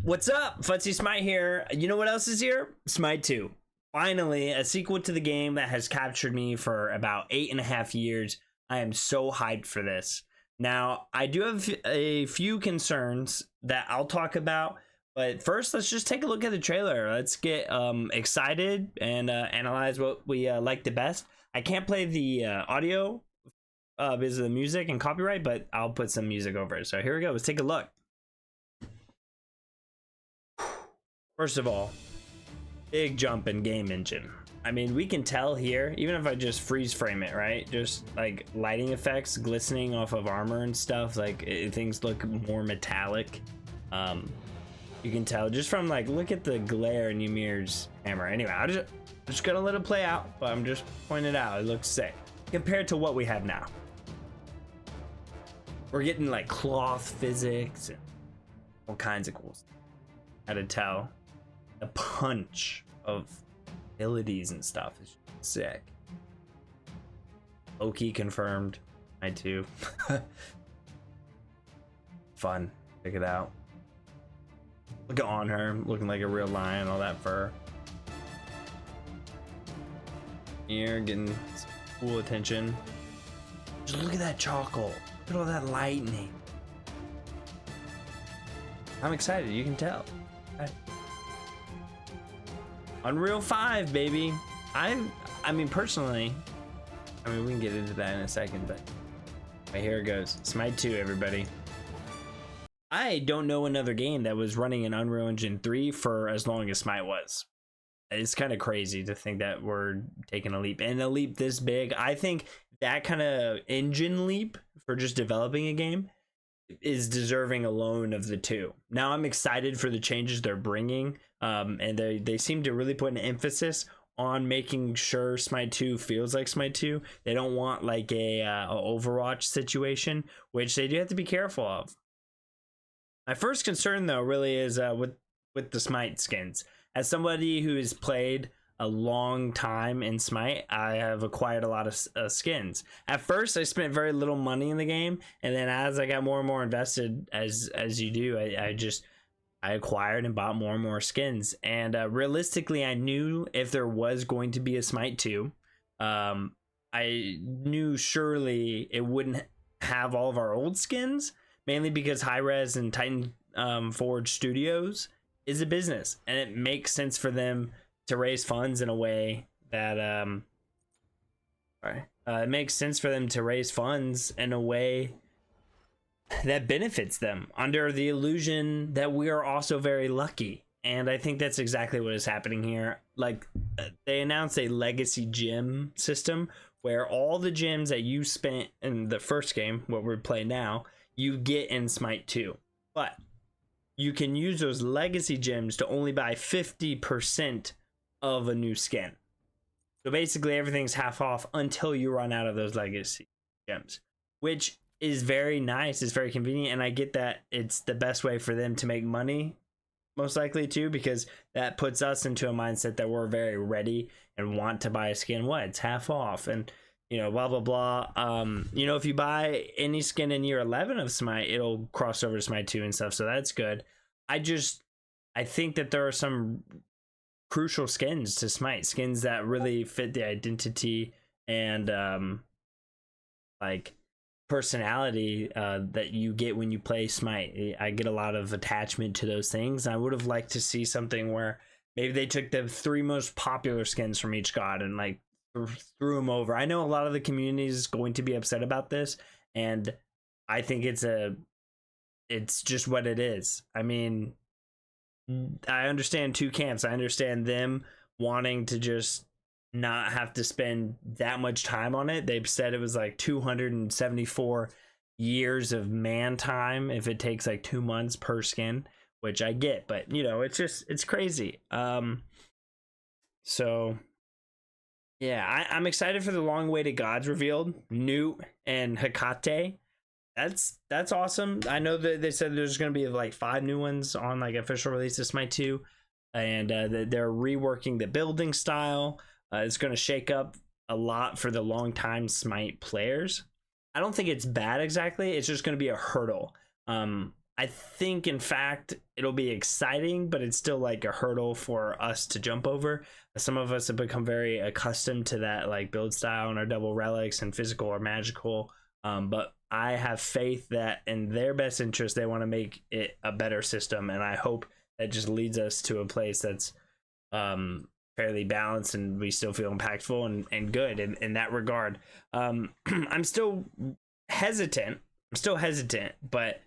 What's up? FutzySmite here. You know what else is here? Smite 2. Finally, a sequel to the game that has captured me for about 8.5 years. I am so hyped for this. Now, I do have a few concerns that I'll talk about, but first, let's just take a look at the trailer. Let's get excited and analyze what we like the best. I can't play the audio because of the music and copyright, but I'll put some music over it. So here we go. Let's take a look. First of all, big jump in game engine. I mean, we can tell here, even if I just freeze frame it, right? Just like lighting effects, glistening off of armor and stuff, like things look more metallic. You can tell just from like, look at the glare in Ymir's hammer. Anyway, I'm just gonna let it play out, but I'm just pointing it out. It looks sick compared to what we have now. We're getting like cloth physics and all kinds of cool stuff. How to tell. The punch of abilities and stuff is sick. Loki confirmed. I too. Fun. Check it out. Look on her, looking like a real lion, all that fur. Here, getting some cool attention. Just look at that charcoal. Look at all that lightning. I'm excited, you can tell. Unreal 5, baby. I mean, personally, we can get into that in a second, but right, here it goes. Smite 2, everybody. I don't know another game that was running in Unreal Engine 3 for as long as Smite was. It's kind of crazy to think that we're taking a leap, and a leap this big. I think that kind of engine leap for just developing a game is deserving alone of the two. Now I'm excited for the changes they're bringing, and they seem to really put an emphasis on making sure Smite 2 feels like Smite 2. They don't want like a Overwatch situation, which they do have to be careful of. My first concern though really is with the Smite skins. As somebody who has played a long time in Smite, I have acquired a lot of skins. At first I spent very little money in the game, and then as I got more and more invested, as you do, I acquired and bought more and more skins. And realistically, I knew if there was going to be a Smite 2, I knew surely it wouldn't have all of our old skins, mainly because Hi-Rez and Titan Forge Studios is a business, and it makes sense for them to raise funds in a way that it makes sense for them to raise funds in a way that benefits them, under the illusion that we are also very lucky. And I think that's exactly what is happening here. Like, they announced a legacy gem system where all the gems that you spent in the first game, what we're playing now, you get in Smite 2, but you can use those legacy gems to only buy 50% of a new skin. So basically everything's half off until you run out of those legacy gems, which is very nice. It's very convenient, and I get that it's the best way for them to make money, most likely too, because that puts us into a mindset that we're very ready and want to buy a skin. What? It's half off, and you know, blah blah blah. You know, if you buy any skin in year 11 of Smite, it'll cross over to Smite 2 and stuff, so that's good. I think that there are some crucial skins to Smite, skins that really fit the identity and like personality that you get when you play Smite. I get a lot of attachment to those things. I would have liked to see something where maybe they took the 3 most popular skins from each god and like threw them over. I know a lot of the community is going to be upset about this, and I think it's just what it is. I mean, I understand two camps. I understand them wanting to just not have to spend that much time on it. They've said it was like 274 years of man time if it takes like 2 months per skin, which I get, but you know, it's crazy. So yeah, I'm excited for the long awaited gods revealed, Newt and Hecate. That's awesome. I know that they said there's going to be like 5 new ones on like official release of Smite 2, and they're reworking the building style. It's going to shake up a lot for the long-time Smite players. I don't think it's bad exactly. It's just going to be a hurdle. I think, in fact, it'll be exciting, but it's still like a hurdle for us to jump over. Some of us have become very accustomed to that like build style and our double relics and physical or magical. But I have faith that in their best interest, they want to make it a better system, and I hope that just leads us to a place that's fairly balanced and we still feel impactful and good in that regard. I'm still hesitant. But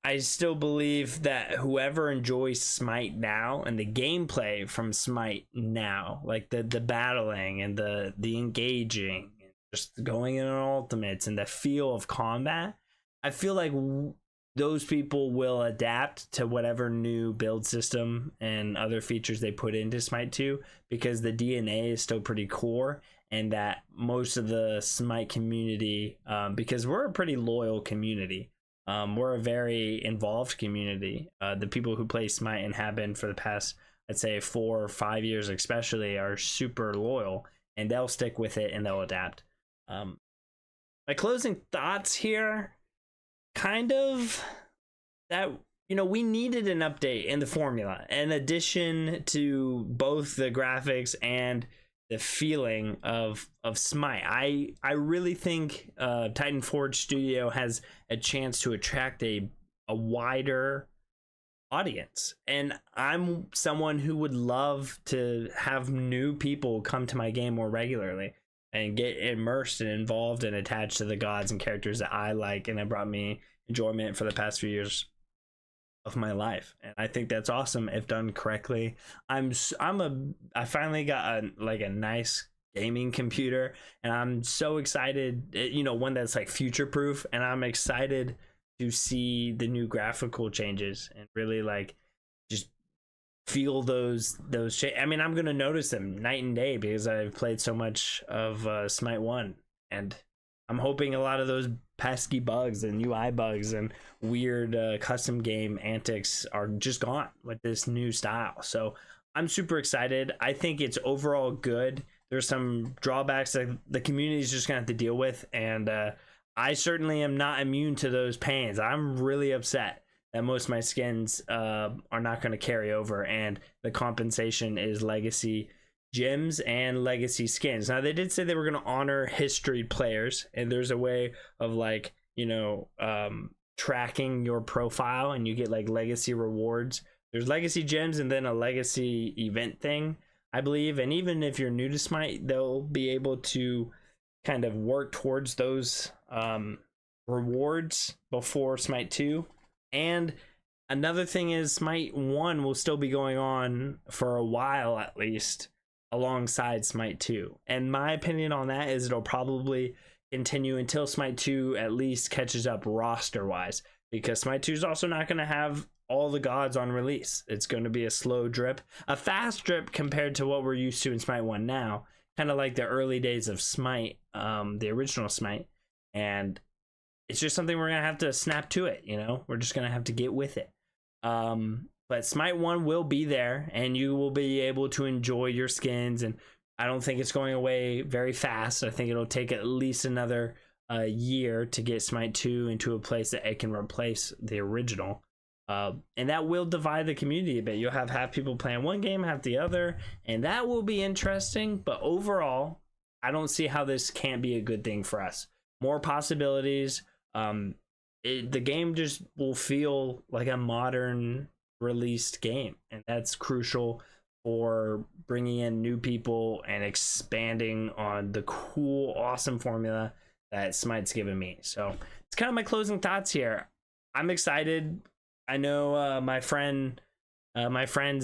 I still believe that whoever enjoys Smite now and the gameplay from Smite now, like the battling and the engaging, and just going in on ultimates and the feel of combat, I feel like those people will adapt to whatever new build system and other features they put into Smite 2, because the DNA is still pretty core, and that most of the Smite community, because we're a pretty loyal community, we're a very involved community. The people who play Smite and have been for the past, I'd say 4 or 5 years especially, are super loyal, and they'll stick with it and they'll adapt. My closing thoughts here, kind of that we needed an update in the formula, in addition to both the graphics and the feeling of Smite. I really think Titan Forge Studio has a chance to attract a wider audience, and I'm someone who would love to have new people come to my game more regularly and get immersed and involved and attached to the gods and characters that I like and have brought me enjoyment for the past few years of my life. And I think that's awesome if done correctly. I finally got a nice gaming computer, and I'm so excited, one that's like future proof, and I'm excited to see the new graphical changes and really like just feel those I mean, I'm gonna notice them night and day because I've played so much of Smite 1, and I'm hoping a lot of those pesky bugs and UI bugs and weird custom game antics are just gone with this new style. So I'm super excited. I think it's overall good. There's some drawbacks that the community is just gonna have to deal with, and I certainly am not immune to those pains. I'm really upset that most of my skins are not going to carry over, and the compensation is legacy gems and legacy skins. Now, they did say they were going to honor history players, and there's a way of like tracking your profile, and you get like legacy rewards. There's legacy gems and then a legacy event thing, I believe. And even if you're new to Smite, they'll be able to kind of work towards those rewards before Smite 2. And another thing is Smite 1 will still be going on for a while, at least, alongside Smite 2. And my opinion on that is it'll probably continue until Smite 2 at least catches up roster wise, because Smite 2 is also not going to have all the gods on release. It's going to be a slow drip, a fast drip compared to what we're used to in Smite 1 now, kind of like the early days of Smite, the original Smite. And it's just something we're going to have to snap to it, we're just going to have to get with it. But Smite 1 will be there, and you will be able to enjoy your skins, and I don't think it's going away very fast. I think it'll take at least another year to get Smite 2 into a place that it can replace the original. And that will divide the community a bit. You'll have half people playing one game, half the other, and that will be interesting. But overall, I don't see how this can't be a good thing for us. More possibilities. The game just will feel like a modern released game, and that's crucial for bringing in new people and expanding on the cool, awesome formula that Smite's given me. So it's kind of my closing thoughts here. I'm excited. I know my friends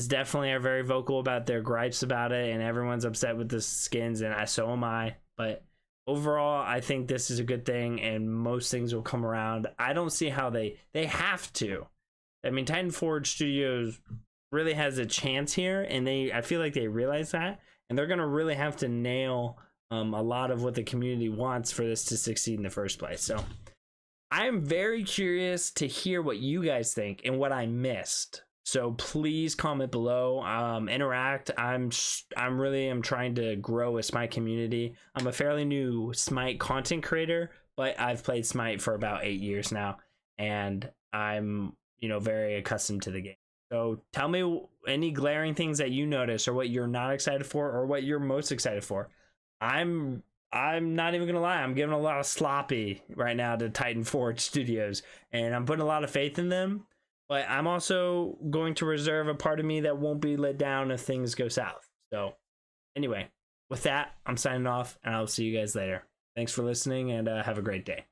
definitely are very vocal about their gripes about it, and everyone's upset with the skins, and so am I. But overall, I think this is a good thing, and most things will come around. I don't see how they have to. I mean, Titan Forge Studios really has a chance here, and I feel like they realize that, and they're gonna really have to nail a lot of what the community wants for this to succeed in the first place. So I am very curious to hear what you guys think and what I missed. So please comment below, interact. I'm trying to grow a Smite community. I'm a fairly new Smite content creator, but I've played Smite for about 8 years now, and I'm, very accustomed to the game. So tell me any glaring things that you notice, or what you're not excited for, or what you're most excited for. I'm not even gonna lie, I'm giving a lot of sloppy right now to Titan Forge Studios, and I'm putting a lot of faith in them. But I'm also going to reserve a part of me that won't be let down if things go south. So anyway, with that, I'm signing off, and I'll see you guys later. Thanks for listening, and have a great day.